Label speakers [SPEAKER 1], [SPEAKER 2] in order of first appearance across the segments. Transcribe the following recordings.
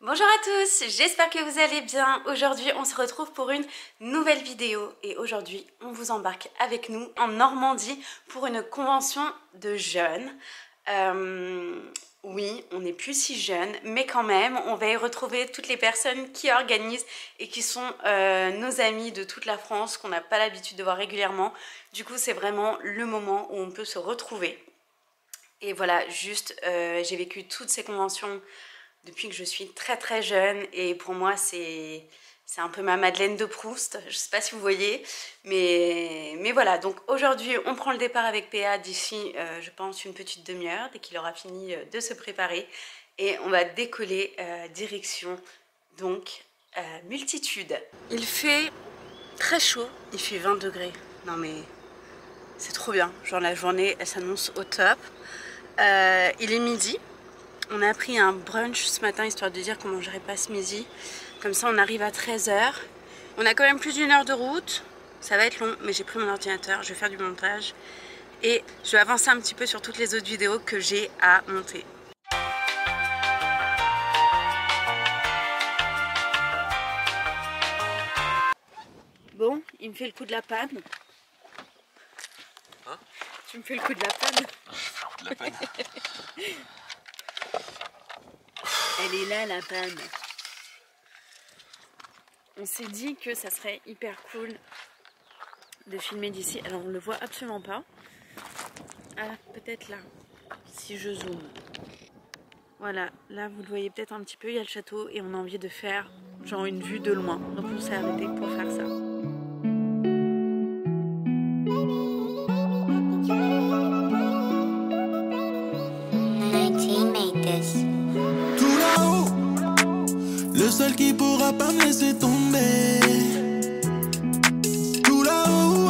[SPEAKER 1] Bonjour à tous, j'espère que vous allez bien. Aujourd'hui on se retrouve pour une nouvelle vidéo et aujourd'hui on vous embarque avec nous en Normandie pour une convention de jeunes. Oui, on n'est plus si jeunes, mais quand même on va y retrouver toutes les personnes qui organisent et qui sont nos amis de toute la France qu'on n'a pas l'habitude de voir régulièrement. Du coup c'est vraiment le moment où on peut se retrouver. Et voilà, juste j'ai vécu toutes ces conventions depuis que je suis très jeune et pour moi c'est un peu ma Madeleine de Proust, je sais pas si vous voyez, mais voilà, donc aujourd'hui on prend le départ avec PA d'ici je pense une petite demi-heure dès qu'il aura fini de se préparer et on va décoller direction donc Multitude. Il fait très chaud, il fait 20 degrés, non mais c'est trop bien, genre la journée elle s'annonce au top. Il est midi. On a pris un brunch ce matin histoire de dire qu'on ne mangerait pas ce midi. Comme ça on arrive à 13 h. On a quand même plus d'une heure de route. Ça va être long mais j'ai pris mon ordinateur, je vais faire du montage. Et je vais avancer un petit peu sur toutes les autres vidéos que j'ai à monter. Bon, il me fait le coup de la panne.
[SPEAKER 2] Hein?
[SPEAKER 1] Tu me fais le coup de la panne?
[SPEAKER 2] De la panne.
[SPEAKER 1] Elle est là la panne. On s'est dit que ça serait hyper cool de filmer d'ici. Alors on le voit absolument pas. Ah, peut-être là, si je zoome. Voilà, là vous le voyez peut-être un petit peu, il y a le château et on a envie de faire genre une vue de loin. Donc on s'est arrêté pour faire ça.
[SPEAKER 3] Le seul qui pourra pas me laisser tomber. Tout là-haut,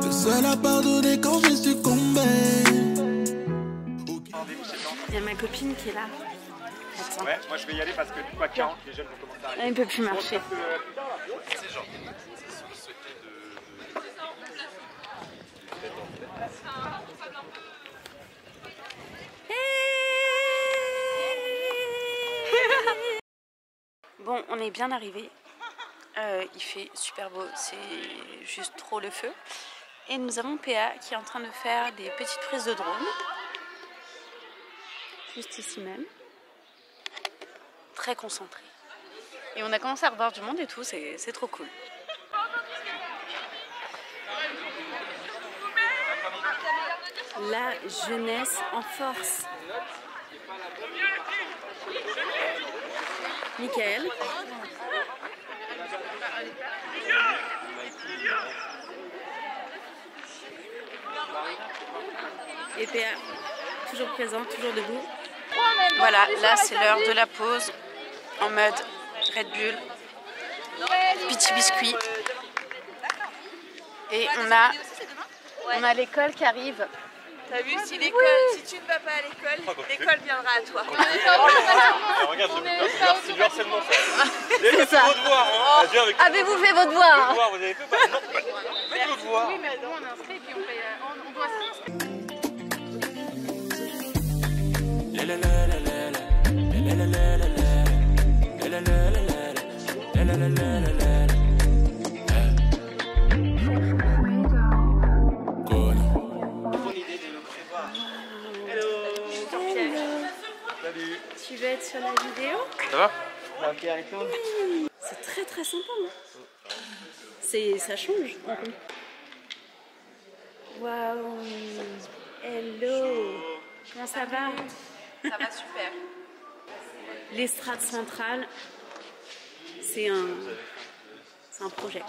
[SPEAKER 3] le seul à pardonner quand j'ai succombé.
[SPEAKER 1] Il y a ma copine qui est là. Attends.
[SPEAKER 4] Ouais, moi je vais y aller parce que du coup à 40 les jeunes vont commencer à arriver.
[SPEAKER 1] Elle ne peut plus marcher. Bon, on est bien arrivé. Il fait super beau, c'est juste trop le feu. Et nous avons PA qui est en train de faire des petites prises de drone. Juste ici même. Très concentré. Et on a commencé à revoir du monde et tout, c'est trop cool. La jeunesse en force. Michael. Et PA, toujours présent, toujours debout. Voilà, là c'est l'heure de la pause en mode Red Bull, petit biscuit. Et on a l'école qui arrive.
[SPEAKER 5] T'as vu, si tu ne vas pas à l'école, l'école viendra à toi.
[SPEAKER 4] Regarde, c'est du harcèlement ça.
[SPEAKER 1] C'est ça. Avez-vous fait votre devoir?
[SPEAKER 4] Vous avez fait pas? Non, faites vos devoirs.
[SPEAKER 5] Oui, mais nous on est inscrit et puis on doit s'inscrire.
[SPEAKER 1] Tu veux être sur la vidéo?
[SPEAKER 4] Ça va?
[SPEAKER 1] Oui. C'est très sympa. Ça change. Waouh. Hello. Comment ça va?
[SPEAKER 5] Ça va super.
[SPEAKER 1] L'estrade centrale, c'est un projet.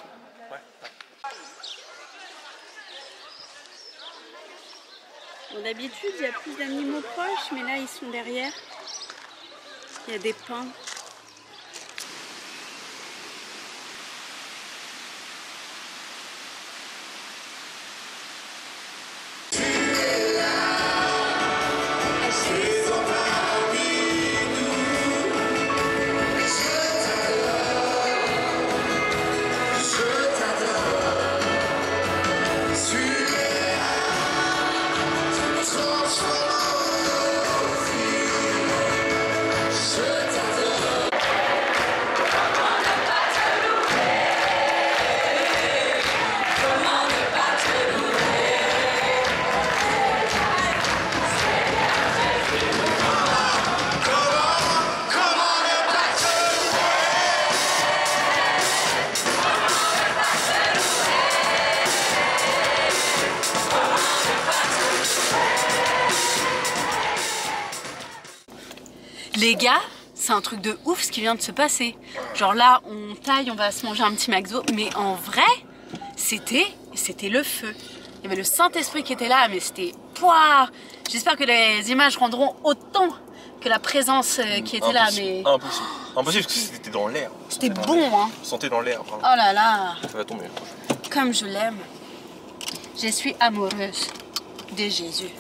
[SPEAKER 1] Bon, d'habitude, il y a plus d'animaux proches, mais là, ils sont derrière. Il y a des pins. Les gars, c'est un truc de ouf ce qui vient de se passer. Genre là, on taille, on va se manger un petit McDo, mais en vrai, c'était le feu. Il y avait le Saint-Esprit qui était là, mais c'était poire. J'espère que les images rendront autant que la présence qui était là, mais...
[SPEAKER 4] Impossible. Impossible parce que c'était dans l'air.
[SPEAKER 1] C'était bon, hein.
[SPEAKER 4] On sentait dans l'air.
[SPEAKER 1] Oh là là.
[SPEAKER 4] Ça va tomber.
[SPEAKER 1] Comme je l'aime. Je suis amoureuse de Jésus.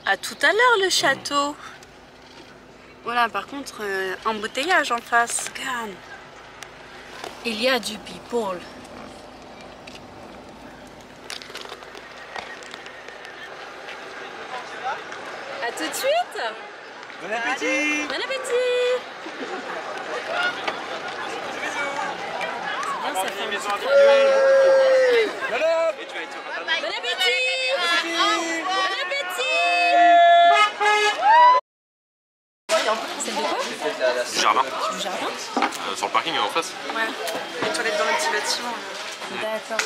[SPEAKER 1] À tout à l'heure le château. Voilà, par contre, embouteillage en face. Regarde. Il y a du people. À tout de suite.
[SPEAKER 4] Bon appétit.
[SPEAKER 1] Bon appétit. C'est bien, ça fait un petit peu... Bon appétit. Bon appétit. C'est de quoi?
[SPEAKER 4] Du jardin.
[SPEAKER 1] Du jardin?
[SPEAKER 4] Sur le parking en face.
[SPEAKER 5] Ouais, les toilettes dans le petit bâtiment.
[SPEAKER 1] D'accord.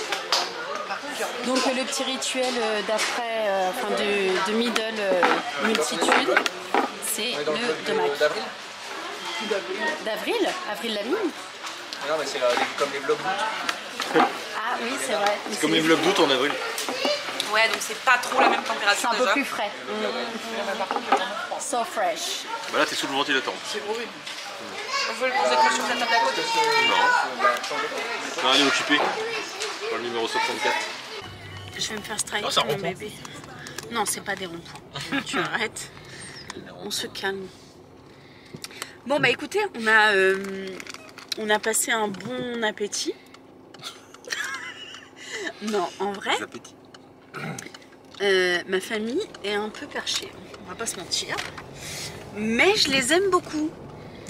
[SPEAKER 1] Donc le petit rituel d'après, enfin de middle multitude, c'est le de Mac. D'avril? Avril Lavigne?
[SPEAKER 2] Non mais c'est comme les blocs d'août.
[SPEAKER 1] Ah oui, c'est vrai.
[SPEAKER 4] C'est comme les blocs d'août en avril.
[SPEAKER 5] Ouais, donc c'est pas trop la même
[SPEAKER 1] C'est
[SPEAKER 5] température
[SPEAKER 1] un peu
[SPEAKER 5] déjà.
[SPEAKER 1] plus frais. So fresh.
[SPEAKER 4] Bah là t'es sous le ventilateur.
[SPEAKER 5] Vous êtes pas sur cette table à côté?
[SPEAKER 4] Non. Non, il est occupé. Dans le numéro 64.
[SPEAKER 1] Je vais me faire striker
[SPEAKER 4] Oh, c'est un
[SPEAKER 1] mon
[SPEAKER 4] rond-point.
[SPEAKER 1] bébé. Non, c'est pas des ronds-points. Tu arrêtes. On se calme. Bon bah écoutez, on a passé un bon appétit. Non, en vrai, ma famille est un peu perchée. On va pas se mentir. Mais je les aime beaucoup.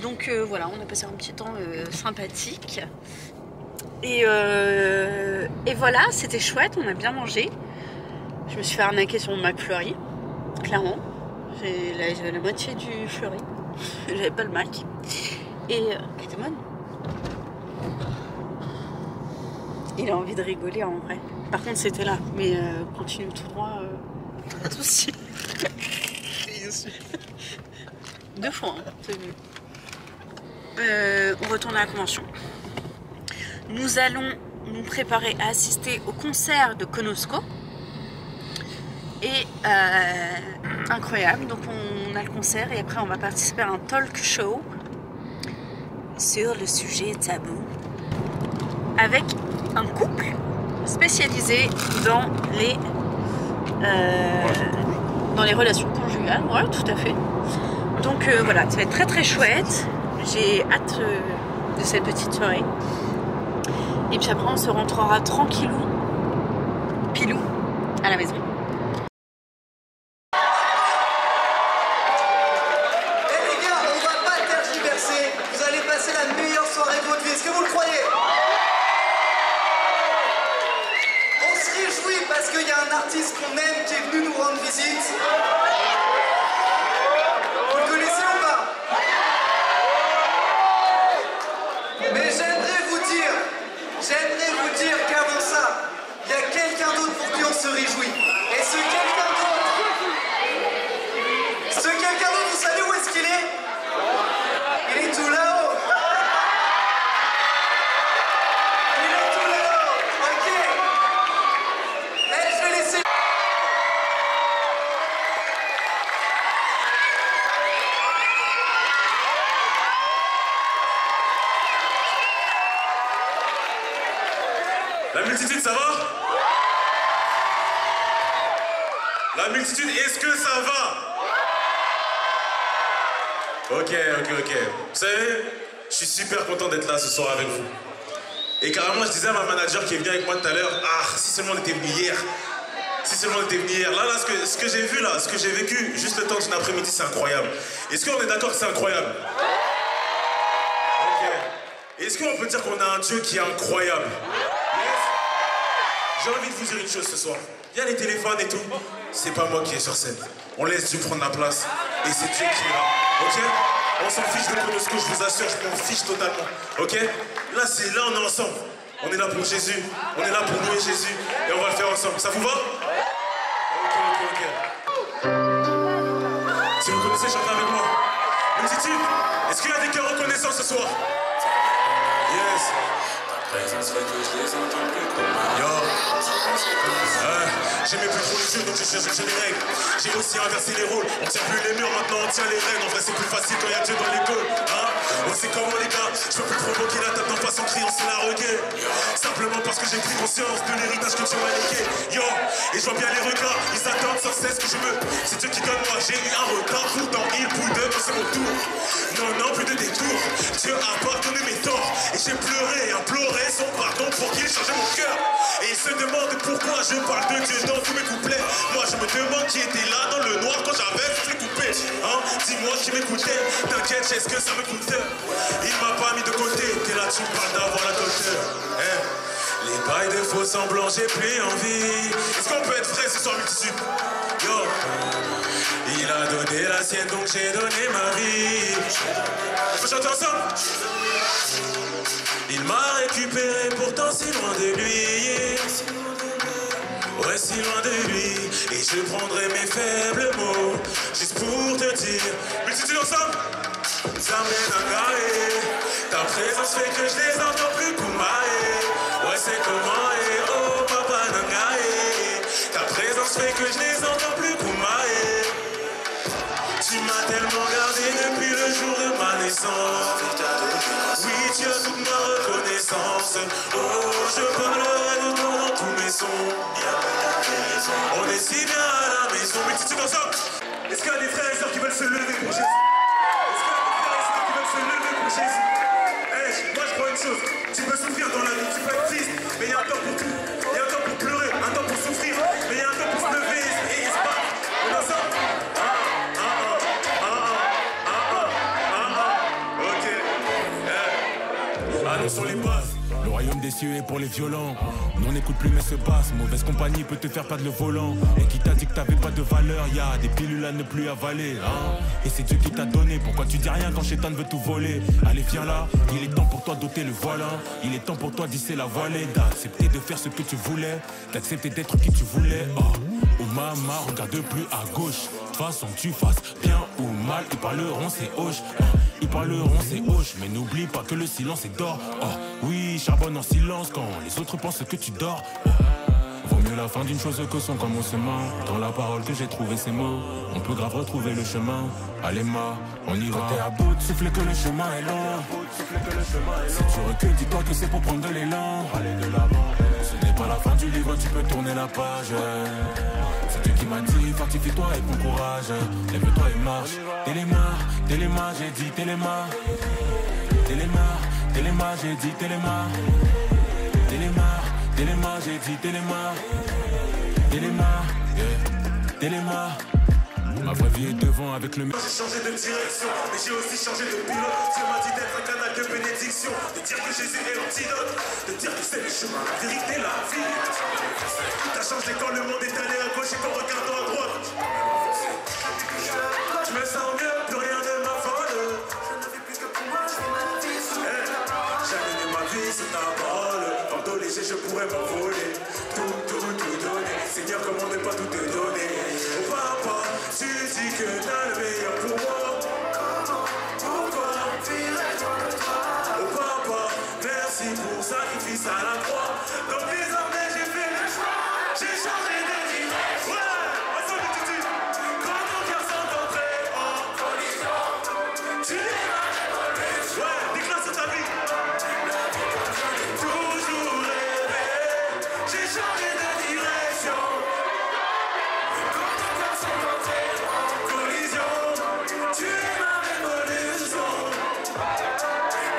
[SPEAKER 1] Donc voilà, on a passé un petit temps sympathique. Et voilà, c'était chouette, on a bien mangé. Je me suis fait arnaquer sur mon McFlurry, clairement. J'avais la moitié du Flurry. J'avais pas le Mac. Et elle était bonne. Il a envie de rigoler en vrai. Par contre, c'était là. Mais continue tout droit. Pas de soucis. Deux fois, hein, c'est venu. On retourne à la convention. Nous allons nous préparer à assister au concert de Konosko. Et incroyable, donc on a le concert et après on va participer à un talk show sur le sujet tabou avec un couple spécialisé dans les relations conjugales. Ouais, tout à fait. Donc voilà, ça va être très très chouette. J'ai hâte de cette petite soirée. Et puis après on se rentrera tranquillou, pilou, à la maison.
[SPEAKER 6] Est-ce que vous le croyez? On se réjouit parce qu'il y a un artiste qu'on aime qui est venu nous rendre visite. Vous le connaissez ou pas? Mais j'aimerais vous dire qu'avant ça, il y a quelqu'un d'autre pour qui on se réjouit. Et ce quelqu'un d'autre, vous savez où est-ce qu'il est? Il est tout là-haut.
[SPEAKER 7] La multitude, ça va? La multitude, est-ce que ça va? Ok. Vous savez, je suis super content d'être là ce soir avec vous. Et carrément, je disais à ma manager qui est venue avec moi tout à l'heure, ah, si seulement on était venu hier. Si seulement on était venu hier. Là, ce que j'ai vu là, ce que j'ai vécu, juste le temps d'une après-midi, c'est incroyable. Est-ce qu'on est d'accord que c'est incroyable? Ok. Est-ce qu'on peut dire qu'on a un Dieu qui est incroyable? J'ai envie de vous dire une chose ce soir. Il y a les téléphones et tout. C'est pas moi qui est sur scène. On laisse Dieu prendre la place. Et c'est Dieu qui est là. Ok? On s'en fiche de Konosko, je vous assure, je m'en fiche totalement. Ok? Là, on est ensemble. On est là pour Jésus. On est là pour louer Jésus. Et on va le faire ensemble. Ça vous va? Ok. Si vous connaissez, chantez avec moi. Multitude, est-ce qu'il y a des cœurs reconnaissants ce soir? Yes. Yo. J'aimais plus trop les jeux donc j'ai changé les règles. J'ai aussi inversé les rôles. On tient plus les murs, maintenant on tient les règles. En vrai c'est plus facile quand y'a Dieu dans l'école. Hein? On sait comment les gars. Je peux plus provoquer la table d'en face en criant c'est la requête. Simplement parce que j'ai pris conscience de l'héritage que tu m'as légué. Yo. Et je vois bien les regards. Ils attendent sans cesse que je veux. C'est Dieu qui donne moi. J'ai eu un retard. Pourtant il bouille de c'est mon tour. Non, non, plus de détours. Dieu a pardonné mes torts. Et j'ai pleuré et imploré son pardon pour qu'il change mon cœur. Et il se demande pourquoi je parle de Dieu dans tous mes couplets. Moi je me demande qui était là dans le noir quand j'avais fait coupé. Hein? Dis-moi qui m'écoutait. T'inquiète, est-ce que ça me coûte? Il m'a pas mis de côté. T'es là, tu me parles d'avoir la côte. Les bails de faux semblants, j'ai plus envie. Est-ce qu'on peut être frais ce soir, multitude? Yo. Il a donné la sienne, donc j'ai donné ma vie. Faut chanter ensemble? Il m'a récupéré, pourtant si loin de lui. Ouais, si loin de lui. Et je prendrai mes faibles mots, juste pour te dire. Multitude ensemble? Ta présence fait que je les entends plus Koumae. Ouais, c'est comment et oh papa Nangae. Ta présence fait que je les entends plus Koumae. Tu m'as tellement gardé depuis le jour de ma naissance. Oui, tu as toute ma reconnaissance. Oh, je parlerai de toi dans tous mes sons. On est si bien à la maison. Multitude ensemble. Est-ce qu'il y a des frères et sœurs qui veulent se lever pour Jésus? Se lever pour Jésus. Hey, moi je crois une chose, tu peux souffrir dans la vie, tu peux être triste, mais il y a un temps pour tout. Il y a un temps pour pleurer, un temps pour souffrir, mais il y a un temps pour se lever et se battre. On est ensemble? Ok. Annonçons les bases.
[SPEAKER 3] Le royaume des cieux est pour les violents. Nous on n'écoute plus mais se passe. Mauvaise compagnie peut te faire perdre le volant. Et qui t'a dit que t'avais pas de valeur? Y'a des pilules à ne plus avaler, hein? Et c'est Dieu qui t'a donné. Pourquoi tu dis rien quand Chétan veut tout voler? Allez viens là, il est temps pour toi d'ôter le voile, hein? Il est temps pour toi d'hisser la voilée. D'accepter de faire ce que tu voulais, d'accepter d'être qui tu voulais. Oh maman, regarde plus à gauche. De toute façon tu fasses bien ou mal, ils parleront c'est hoche. Ils parleront c'est hoche, mais n'oublie pas que le silence est d'or. Oh oui, charbonne en silence quand les autres pensent que tu dors. Oh. Vaut mieux la fin d'une chose que son commencement. Dans la parole que j'ai trouvé ces mots, on peut grave retrouver le chemin. Allez ma, on y va. Quand t'es à bout de souffler que le chemin est long. Si tu recules, dis-toi que c'est pour prendre de l'élan. Aller de l'avant. Ce n'est pas la fin du livre, tu peux tourner la page. C'est Dieu qui m'a dit, fortifie-toi et bon courage. Lève-toi et marche. Téléma, j'ai dit téléma. Téléma, j'ai dit téléma. Téléma, j'ai dit téléma. Téléma. Ma vraie vie est devant avec le...
[SPEAKER 7] J'ai changé de direction, mais j'ai aussi changé de pilote. Dieu m'a dit d'être un canal de bénédiction, de dire que Jésus est l'antidote, de dire que c'est le chemin, la vérité, la vie. Tout a changé quand le monde est allé à gauche et qu'en regardant à droite. Je me sens mieux, plus rien ne m'affole. J'ai donné ma vie, c'est ta parole. Fardeau léger, je pourrais m'envoler. Tout donner. Seigneur, comment ne pas tout te donner? Oh papa, tu dis que t'as le meilleur pour moi. Pourquoi virais-toi de toi? Oh papa, merci pour le sacrifice à la croix. Donc désormais j'ai fait le choix. J'ai changé de vie. Ouais, ensemble tu dis. Quand ton cœur s'entendrait en collision, tu diras ouais, déclare sur ta vie. Toujours rêvé. J'ai changé de direction. Quand ton cœur s'entendrait en collision, tu es ma révolution.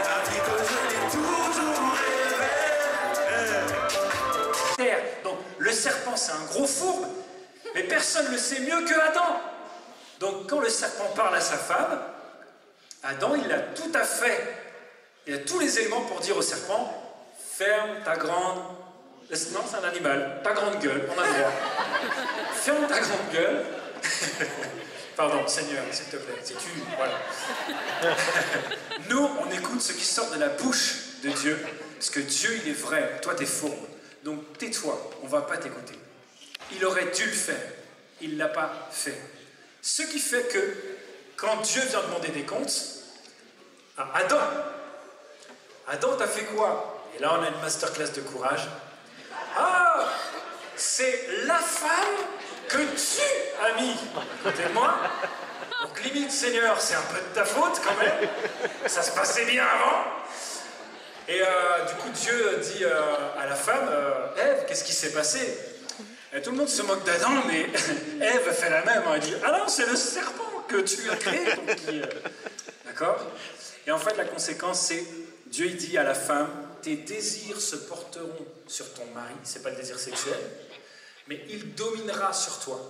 [SPEAKER 7] La vie que je n'ai toujours rêvé.
[SPEAKER 8] Donc le serpent c'est un gros fourbe, mais personne ne le sait mieux que Adam. Donc quand le serpent parle à sa femme, Adam il a tout à fait, il a tous les éléments pour dire au serpent, ferme ta grande... Non, c'est un animal, ta grande gueule, on a le droit. Ferme ta grande gueule. Pardon, Seigneur, s'il te plaît, c'est tu, voilà. Nous, on écoute ce qui sort de la bouche de Dieu, parce que Dieu, il est vrai, toi, t'es faux. Donc tais-toi, on va pas t'écouter. Il aurait dû le faire, il l'a pas fait. Ce qui fait que quand Dieu vient demander des comptes à Adam. Adam, t'as fait quoi? Et là, on a une masterclass de courage. Ah, c'est la femme que tu as mis à côté de moi. Donc limite, Seigneur, c'est un peu de ta faute quand même. Ça se passait bien avant. Et du coup, Dieu dit à la femme, Ève, qu'est-ce qui s'est passé? Et tout le monde se moque d'Adam, mais Ève fait la même. Elle dit, ah non, c'est le serpent que tu as créé. D'accord? Et en fait, la conséquence, c'est, Dieu il dit à la femme, tes désirs se porteront sur ton mari, c'est pas le désir sexuel, mais il dominera sur toi.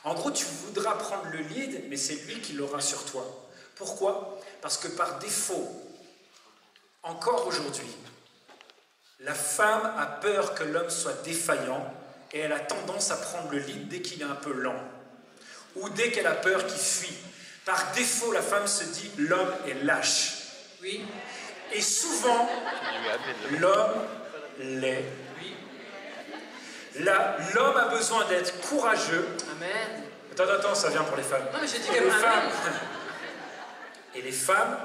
[SPEAKER 8] En gros, tu voudras prendre le lead, mais c'est lui qui l'aura sur toi. Pourquoi? Parce que par défaut, encore aujourd'hui, la femme a peur que l'homme soit défaillant et elle a tendance à prendre le lead dès qu'il est un peu lent ou dès qu'elle a peur qu'il fuit. Par défaut, la femme se dit l'homme est lâche. Oui. Et souvent, l'homme l'est. L'homme a besoin d'être courageux.
[SPEAKER 9] Amen.
[SPEAKER 8] Attends, ça vient pour les femmes.
[SPEAKER 9] Non, mais j'ai dit qu'elle femmes.
[SPEAKER 8] Et les femmes,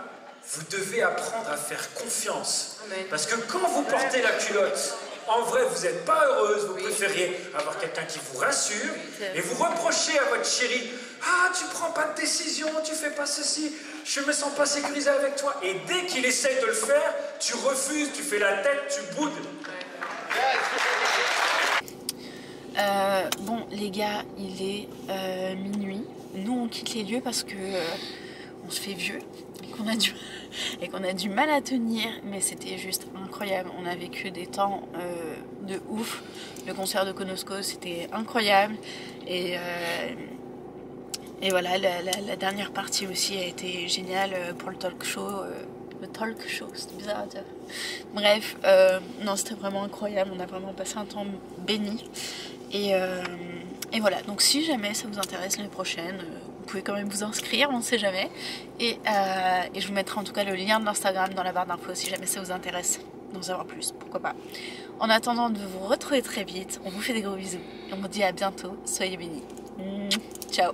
[SPEAKER 8] vous devez apprendre à faire confiance.
[SPEAKER 9] Amen.
[SPEAKER 8] Parce que quand vous portez la culotte, en vrai, vous n'êtes pas heureuse, vous préfériez avoir quelqu'un qui vous rassure, et vous reprochez à votre chéri, ah, tu prends pas de décision, tu fais pas ceci, je me sens pas sécurisé avec toi. Et dès qu'il essaye de le faire, tu refuses, tu fais la tête, tu boudes.
[SPEAKER 1] Bon les gars, il est minuit. Nous on quitte les lieux parce que on se fait vieux et qu'on a du mal à tenir, mais c'était juste incroyable. On a vécu des temps de ouf. Le concert de Konosko, c'était incroyable. Et voilà, la dernière partie aussi a été géniale pour le talk show. C'était bizarre à dire. Bref, non, c'était vraiment incroyable. On a vraiment passé un temps béni. Et voilà, donc si jamais ça vous intéresse l'année prochaine, vous pouvez quand même vous inscrire, on ne sait jamais. Et je vous mettrai en tout cas le lien de l'Instagram dans la barre d'infos si jamais ça vous intéresse d'en savoir plus, pourquoi pas. En attendant de vous retrouver très vite, on vous fait des gros bisous. Et on vous dit à bientôt, soyez bénis. Ciao.